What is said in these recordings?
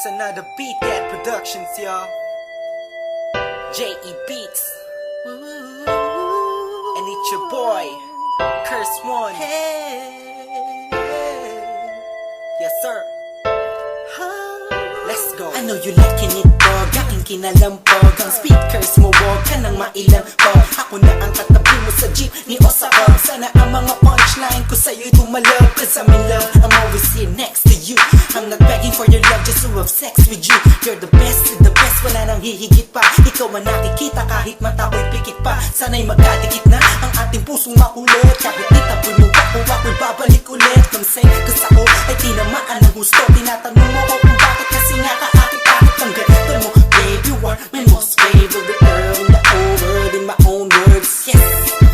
It's another Beat Cat Productions, y'all. J.E. Beats. And it's your boy, Curse One. Yes, sir. Let's go. I know you liking it, dog. Aking kinalampog. Ang speakers mo, wag ka nang mailang pog. Ako na ang katabi mo sa jeep ni Osaka. Sana ang mga punchline ko sa'yo'y tumalab. Cause I'm in love, I'm always here next to you. I'm not begging for your love, just to have sex with you. You're the best, wala nang hihigit pa. Ikaw man nakikita kahit mata ko'y pikit pa. Sana'y magkadikit na ang ating pusong makulit. Kahit itapoy mo ako, ako'y babalik ulit. Kung say, cause ako ay tinamaan ng gusto. Tinatanong mo ko kung bakit kasi nga kaakit-akit ang ganito mo. Babe, you are my most favorite girl in the whole world, in my own words, yes.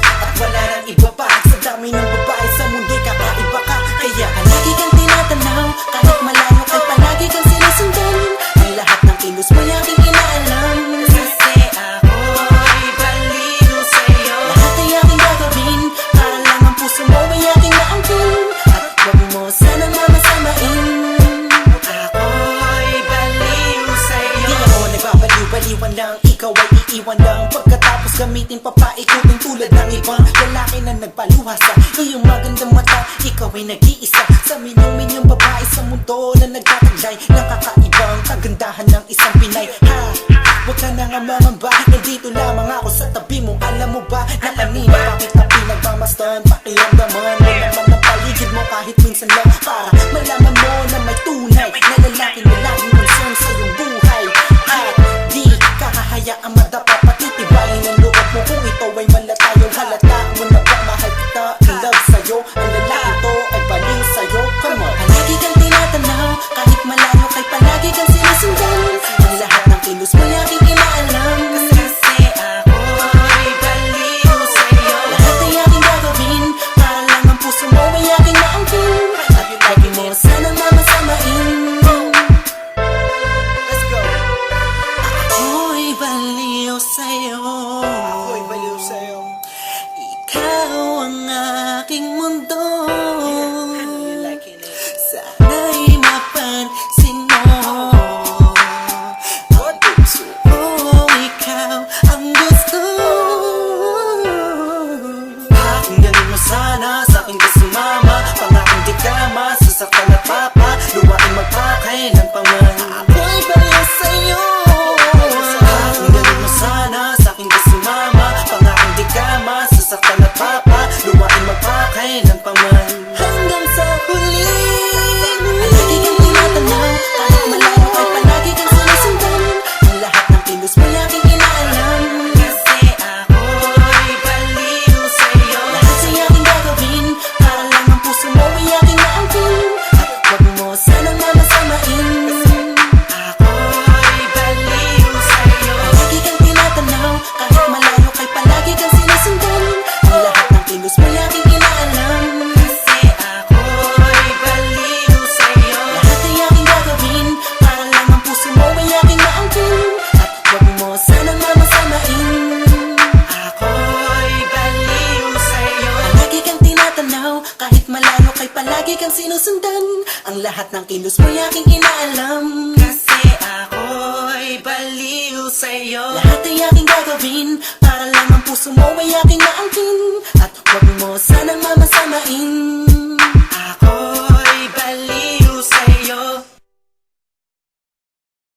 At wala nang iba pa, sa dami ng babae sa mundo'y kakaiba ka. Kaya lagi kang tinatanaw, kahit malayo kay palagi kang sinusundan. Ang lahat ng kilos mo'y aking inaalam. Kasi ako'y baliw sa'yo. Lahat ay aking gagawin, para lang ang puso mo ay aking naangkin. At wag mo sanang mamasamain. Ako'y baliw sa'yo. Di ako nagbabaliw-baliwan lang, ikaw ay iiwan lang. Pagkatapos gamitin papaikutin tulad ng ibang lalaki na nagpaluha sa iyong magandang mata. Ikaw ay nag-iisa sa minyong babae sa mundo na nagtataglay ng kakaibang kagandahan ng isang Pinay. Ha! Huwag ka na nga mangamba, nandito lamang ako sa tabi mo. Alam mo ba na kanina pa kita pinagmamasdan? Pakiramdaman mo naman ang paligid mo kahit minsan lang, para malaman mo na may tunay na lalaking laging concern sa iyong buhay. At di kahahayaang madapa, patitibayin ang loob mo kung ito ay malatayo. Halata mo na ba mahal kita, in love sa'yo. Ang lalaki to ay baliw sa'yo. Come on. Palagi kang tinatanaw, kahit malayo kay palagi kang sinusundan. Ang lahat ng kilos mo'y aking inaalam. Kasi ako'y baliw sa'yo. Lahat ay aking gagawin, para lang ang puso mo ay aking maangkin. At lagi mo sanang mamasamain. Let's go. Ako'y baliw sa'yo. Ako'y baliw sa'yo. Ikaw ang aking mundo. You liking it? Sana'y mapansin mo. What? Oh, ikaw ang gusto. Pakinggan mo sana sa aking kasumama. Pangakong di ka masasaktan at papa. Luwain magpakay ng paman. Ako'y baliw sa'yo. Pakinggan mo sana sa aking kasumama. Pangakong di ka masasaktan at papa. Luwain magpakay ng paman. Hanggang sa huli. Lagi kang tinatanaw, kahit malayo ay palagi kang sinusundan. Ang lahat ng kilos mo'y aking inaalam. Kasi ako'y baliw sa'yo. Lahat ay aking gagawin, para lang ang puso mo ay aking maangkin. At wag mo sanang mamasamain. Ako'y baliw sa'yo. Lagi kang tinatanaw, kahit malayo kay palagi kang sinusundan. Ang lahat ng kilos mo'y aking inaalam. Kasi ako'y baliw sa'yo. Lahat ay aking gagawin, para lang ang puso mo ay aking maangkin. At wag mo sanang mamasamain. Ako'y baliw sa'yo. Lagi kang tinatanaw, kahit malayo kay palagi kang sinusundan. Ang lahat ng kilos mo'y aking inaalam. Kasi ako'y baliw sa'yo. Lahat ay aking gagawin, para lang ang puso mo ay aking maangkin. At wag mo sanang mamasamain.